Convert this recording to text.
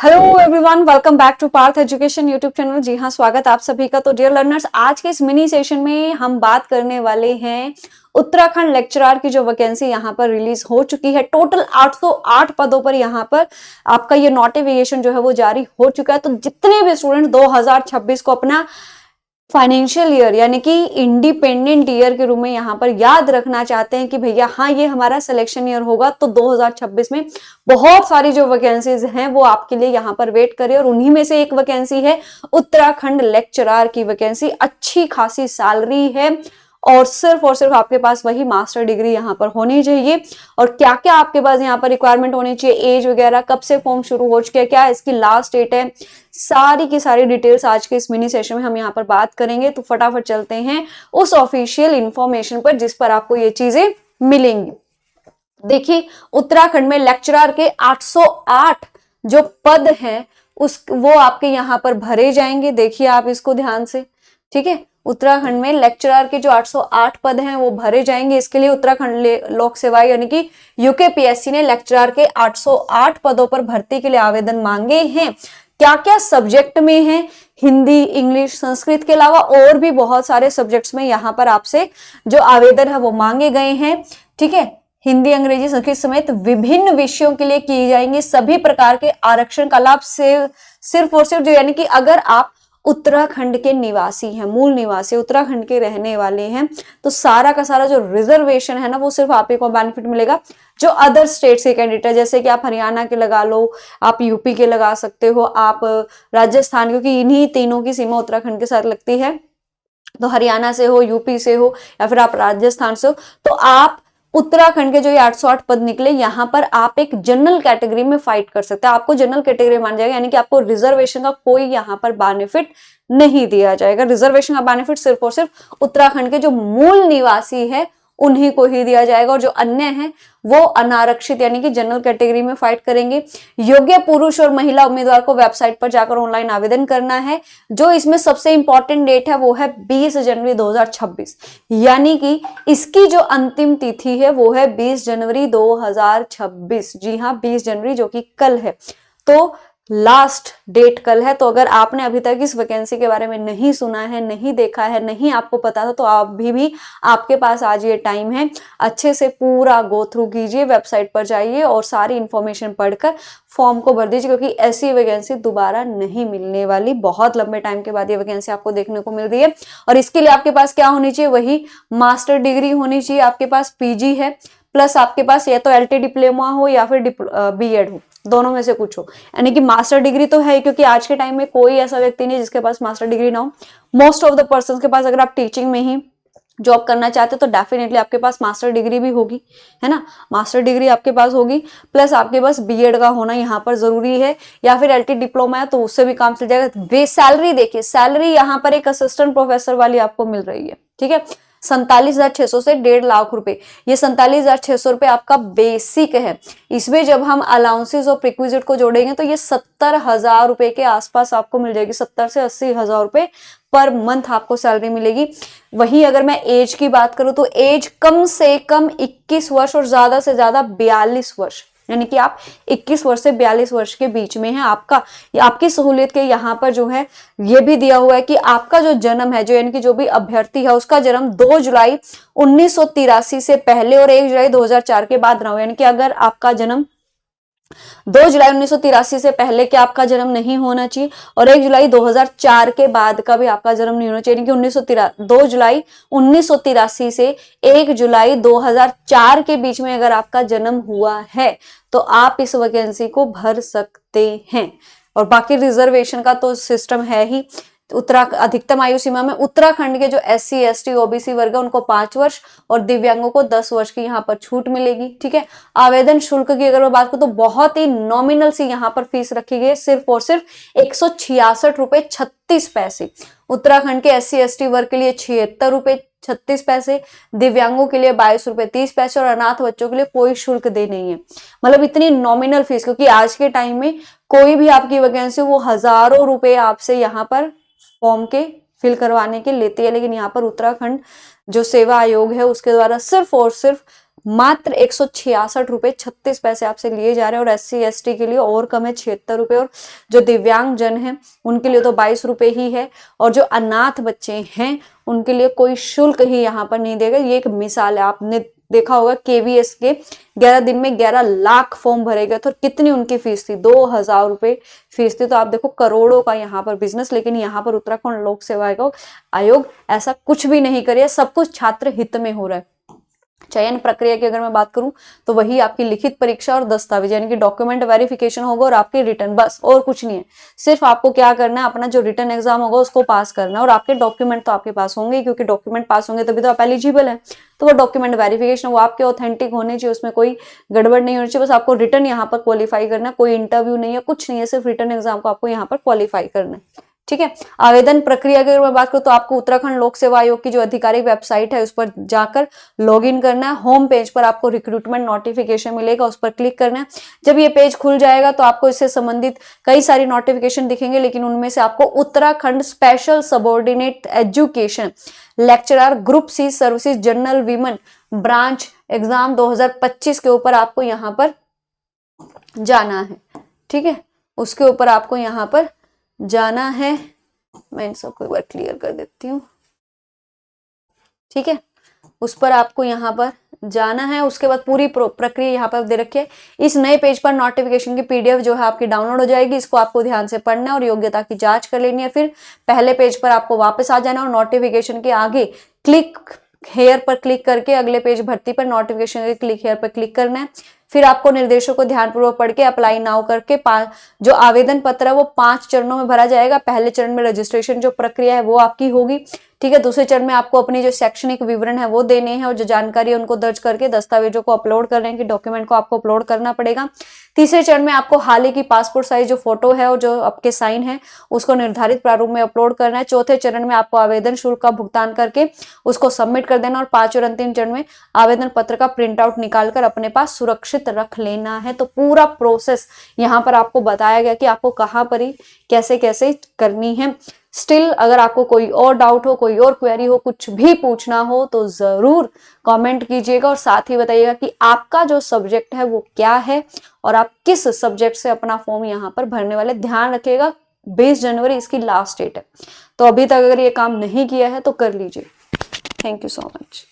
Hello everyone, welcome back to Parth education YouTube channel. जी हाँ, स्वागत आप सभी का। तो डियर लर्नर्स, आज के इस मिनी सेशन में हम बात करने वाले हैं उत्तराखंड लेक्चरर की जो वैकेंसी यहाँ पर रिलीज हो चुकी है। टोटल 808 पदों पर यहाँ पर आपका ये नोटिफिकेशन जो है वो जारी हो चुका है। तो जितने भी स्टूडेंट 2026 को अपना फाइनेंशियल ईयर यानी कि इंडिपेंडेंट ईयर के रूप में यहाँ पर याद रखना चाहते हैं कि भैया हाँ ये हमारा सिलेक्शन ईयर होगा, तो 2026 में बहुत सारी जो वैकेंसीज हैं वो आपके लिए यहाँ पर वेट करे। और उन्हीं में से एक वैकेंसी है उत्तराखंड लेक्चरर की वैकेंसी। अच्छी खासी सैलरी है और सिर्फ आपके पास वही मास्टर डिग्री यहाँ पर होनी चाहिए। और क्या क्या आपके पास यहाँ पर रिक्वायरमेंट होनी चाहिए, एज वगैरह, कब से फॉर्म शुरू हो चुके हैं, क्या इसकी लास्ट डेट है, सारी की सारी डिटेल्स आज के इस मिनी सेशन में हम यहाँ पर बात करेंगे। तो फटाफट चलते हैं उस ऑफिशियल इंफॉर्मेशन पर जिस पर आपको ये चीजें मिलेंगी। देखिए, उत्तराखंड में लेक्चरर के 808 जो पद हैं वो आपके यहाँ पर भरे जाएंगे। देखिए आप इसको ध्यान से, ठीक है। उत्तराखंड में लेक्चरर के जो 808 पद हैं वो भरे जाएंगे। इसके लिए उत्तराखंड लोक सेवा यानी कि यूकेपीएससी ने लेक्चरर के 808 पदों पर भर्ती के लिए आवेदन मांगे हैं। क्या क्या सब्जेक्ट में है, हिंदी, इंग्लिश, संस्कृत के अलावा और भी बहुत सारे सब्जेक्ट्स में यहाँ पर आपसे जो आवेदन है वो मांगे गए हैं, ठीक है। हिंदी, अंग्रेजी, संस्कृत समेत विभिन्न विषयों के लिए किए जाएंगे सभी प्रकार के आरक्षण का लाभ से सिर्फ और सिर्फ जो यानी कि अगर आप उत्तराखंड के निवासी हैं, मूल निवासी उत्तराखंड के रहने वाले हैं, तो सारा का सारा जो रिजर्वेशन है ना वो सिर्फ आप ही को बेनिफिट मिलेगा। जो अदर स्टेट से कैंडिडेट है, जैसे कि आप हरियाणा के लगा लो, आप यूपी के लगा सकते हो, आप राजस्थान, क्योंकि इन्हीं तीनों की सीमा उत्तराखंड के साथ लगती है, तो हरियाणा से हो, यूपी से हो या फिर आप राजस्थान से हो, तो आप उत्तराखंड के जो ये 808 पद निकले यहाँ पर आप एक जनरल कैटेगरी में फाइट कर सकते हैं। आपको जनरल कैटेगरी मान जाएगा, यानी कि आपको रिजर्वेशन का कोई यहाँ पर बेनिफिट नहीं दिया जाएगा। रिजर्वेशन का बेनिफिट सिर्फ और सिर्फ उत्तराखंड के जो मूल निवासी है उन्हीं को ही दिया जाएगा, और जो अन्य हैं वो अनारक्षित यानी कि जनरल कैटेगरी में फाइट करेंगे। योग्य पुरुष और महिला उम्मीदवार को वेबसाइट पर जाकर ऑनलाइन आवेदन करना है। जो इसमें सबसे इंपॉर्टेंट डेट है वो है 20 जनवरी 2026, यानी कि इसकी जो अंतिम तिथि है वो है 20 जनवरी 2026। जी हाँ, 20 जनवरी जो कि कल है, तो लास्ट डेट कल है। तो अगर आपने अभी तक इस वैकेंसी के बारे में नहीं सुना है, नहीं देखा है, नहीं आपको पता था, तो आप भी आपके पास आज ये टाइम है। अच्छे से पूरा गो थ्रू कीजिए, वेबसाइट पर जाइए और सारी इंफॉर्मेशन पढ़कर फॉर्म को भर दीजिए, क्योंकि ऐसी वैकेंसी दोबारा नहीं मिलने वाली। बहुत लंबे टाइम के बाद ये वैकेंसी आपको देखने को मिल रही है। और इसके लिए आपके पास क्या होनी चाहिए, वही मास्टर डिग्री होनी चाहिए। आपके पास पीजी है, प्लस आपके पास या तो एलटी डिप्लोमा हो या फिर बीएड हो, दोनों में से कुछ हो। यानी कि मास्टर डिग्री तो है, क्योंकि आज के टाइम में कोई ऐसा व्यक्ति नहीं जिसके पास मास्टर डिग्री ना हो। मोस्ट ऑफ द पर्सन के पास, अगर आप टीचिंग में ही जॉब करना चाहते हो तो डेफिनेटली आपके पास मास्टर डिग्री भी होगी, है ना। मास्टर डिग्री आपके पास होगी, प्लस आपके पास बीएड का होना यहाँ पर जरूरी है, या फिर एलटी डिप्लोमा है तो उससे भी काम चल जाएगा। वे सैलरी देखिए, सैलरी यहाँ पर एक असिस्टेंट प्रोफेसर वाली आपको मिल रही है, ठीक है। 47,600 से 1.5 लाख रुपए। ये 47,600 रुपए आपका बेसिक है। इसमें जब हम अलाउंसेस और प्रिक्विजिट को जोड़ेंगे तो ये 70,000 रुपए के आसपास आपको मिल जाएगी। 70 से 80,000 रुपए पर मंथ आपको सैलरी मिलेगी। वहीं अगर मैं एज की बात करूं तो एज कम से कम 21 वर्ष और ज्यादा से ज्यादा 42 वर्ष, यानी कि आप 21 वर्ष से 42 वर्ष के बीच में है। आपकी सहूलियत के यहाँ पर जो है ये भी दिया हुआ है कि आपका जो जन्म है, जो यानी कि जो भी अभ्यर्थी है उसका जन्म 2 जुलाई 1983 से पहले और 1 जुलाई 2004 के बाद ना हो। यानी कि अगर आपका जन्म 2 जुलाई 1983 से पहले के आपका जन्म नहीं होना चाहिए, और 1 जुलाई 2004 के बाद का भी आपका जन्म नहीं होना चाहिए। यानी कि 2 जुलाई 1983 से 1 जुलाई 2004 के बीच में अगर आपका जन्म हुआ है तो आप इस वैकेंसी को भर सकते हैं। और बाकी रिजर्वेशन का तो सिस्टम है ही। अधिकतम आयु सीमा में उत्तराखंड के जो SC ST OBC वर्ग है उनको 5 वर्ष और दिव्यांगों को 10 वर्ष की यहाँ पर छूट मिलेगी, ठीक है। आवेदन शुल्क की अगर मैं बात करूं तो बहुत ही नॉमिनल सी यहाँ पर फीस रखी गई है, सिर्फ और सिर्फ 166 रुपए 36 पैसे। उत्तराखंड के SC ST वर्ग के लिए 76 रुपए 36 पैसे, दिव्यांगों के लिए 22 रुपए 30 पैसे और अनाथ बच्चों के लिए कोई शुल्क दे नहीं है। मतलब इतनी नॉमिनल फीस, क्योंकि आज के टाइम में कोई भी आपकी वैकेंसी वो हजारों रुपए आपसे यहाँ पर फॉर्म के फिल करवाने के लेती है, लेकिन यहाँ पर उत्तराखंड जो सेवा आयोग है उसके द्वारा सिर्फ और सिर्फ मात्र 166 रुपए 36 पैसे आपसे लिए जा रहे हैं। और SC ST के लिए और कम है 76 रुपए, और जो दिव्यांग जन है उनके लिए तो 22 रुपए ही है। और जो अनाथ बच्चे हैं उनके लिए कोई शुल्क ही यहाँ पर नहीं देगा। ये एक मिसाल है। आपने देखा होगा KVS के 11 दिन में 11 लाख फॉर्म भरे गए थे, और कितनी उनकी फीस थी, 2000 रुपए फीस थी। तो आप देखो करोड़ों का यहाँ पर बिजनेस। लेकिन यहाँ पर उत्तराखंड लोक सेवा आयोग ऐसा कुछ भी नहीं करे, सब कुछ छात्र हित में हो रहा है। चयन प्रक्रिया की अगर मैं बात करूं तो वही आपकी लिखित परीक्षा और दस्तावेज यानी कि डॉक्यूमेंट वेरिफिकेशन होगा और आपके रिटर्न, बस और कुछ नहीं है। सिर्फ आपको क्या करना है, अपना जो रिटर्न एग्जाम होगा उसको पास करना है, और आपके डॉक्यूमेंट तो आपके पास होंगे, क्योंकि डॉक्यूमेंट पास होंगे तभी तो आप एलिजिबल है। तो वो डॉक्यूमेंट वेरिफिकेशन वो आपके ऑथेंटिक होने चाहिए, उसमें कोई गड़बड़ नहीं होनी चाहिए। बस आपको रिटर्न यहाँ पर क्वालिफाई करना है, कोई इंटरव्यू नहीं है, कुछ नहीं है, सिर्फ रिटर्न एग्जाम को आपको यहाँ पर क्वालिफाई करना है। ठीक है। आवेदन प्रक्रिया की अगर मैं बात करूं तो आपको उत्तराखंड लोक सेवा आयोग की जो आधिकारिक वेबसाइट है उस पर जाकर लॉगिन करना है। होम पेज पर आपको रिक्रूटमेंट नोटिफिकेशन मिलेगा, उस पर क्लिक करना है। जब ये पेज खुल जाएगा तो आपको इससे संबंधित कई सारी नोटिफिकेशन दिखेंगे, लेकिन उनमें से आपको Uttarakhand special subordinate education lecturer group C services general women branch exam 2025 के ऊपर आपको यहाँ पर जाना है। ठीक है, उसके ऊपर आपको यहाँ पर जाना है। मैं इन सबको एक बार क्लियर कर देती हूँ। ठीक है, उस पर आपको यहाँ पर जाना है। उसके बाद पूरी प्रक्रिया यहाँ पर दे रखी है। इस नए पेज पर नोटिफिकेशन की PDF जो है आपकी डाउनलोड हो जाएगी। इसको आपको ध्यान से पढ़ना है और योग्यता की जांच कर लेनी है। फिर पहले पेज पर आपको वापस आ जाना और नोटिफिकेशन के आगे क्लिक हेयर पर क्लिक करके अगले पेज भर्ती पर नोटिफिकेशन के क्लिक हेयर पर क्लिक करना है। फिर आपको निर्देशों को ध्यानपूर्वक पढ़ के अप्लाई नाउ करके जो आवेदन पत्र है वो 5 चरणों में भरा जाएगा। पहले चरण में रजिस्ट्रेशन जो प्रक्रिया है वो आपकी होगी। ठीक है, दूसरे चरण में आपको अपनी जो शैक्षणिक विवरण है वो देने हैं और जो जानकारी है उनको दर्ज करके दस्तावेजों को अपलोड करने की डॉक्यूमेंट को आपको अपलोड करना पड़ेगा। तीसरे चरण में आपको हाल ही की पासपोर्ट साइज जो फोटो है और जो आपके साइन है उसको निर्धारित प्रारूप में अपलोड करना है। चौथे चरण में आपको आवेदन शुल्क का भुगतान करके उसको सबमिट कर देना और 5 और अंतिम चरण में आवेदन पत्र का प्रिंट आउट निकालकर अपने पास सुरक्षित रख लेना है। तो पूरा प्रोसेस यहाँ पर आपको बताया गया कि आपको कहाँ पर ही कैसे कैसे करनी है। स्टिल अगर आपको कोई और डाउट हो, कोई और क्वेरी हो, कुछ भी पूछना हो तो जरूर कमेंट कीजिएगा और साथ ही बताइएगा कि आपका जो सब्जेक्ट है वो क्या है और आप किस सब्जेक्ट से अपना फॉर्म यहाँ पर भरने वाले। ध्यान रखिएगा 20 जनवरी इसकी लास्ट डेट है, तो अभी तक अगर ये काम नहीं किया है तो कर लीजिए। Thank you so much.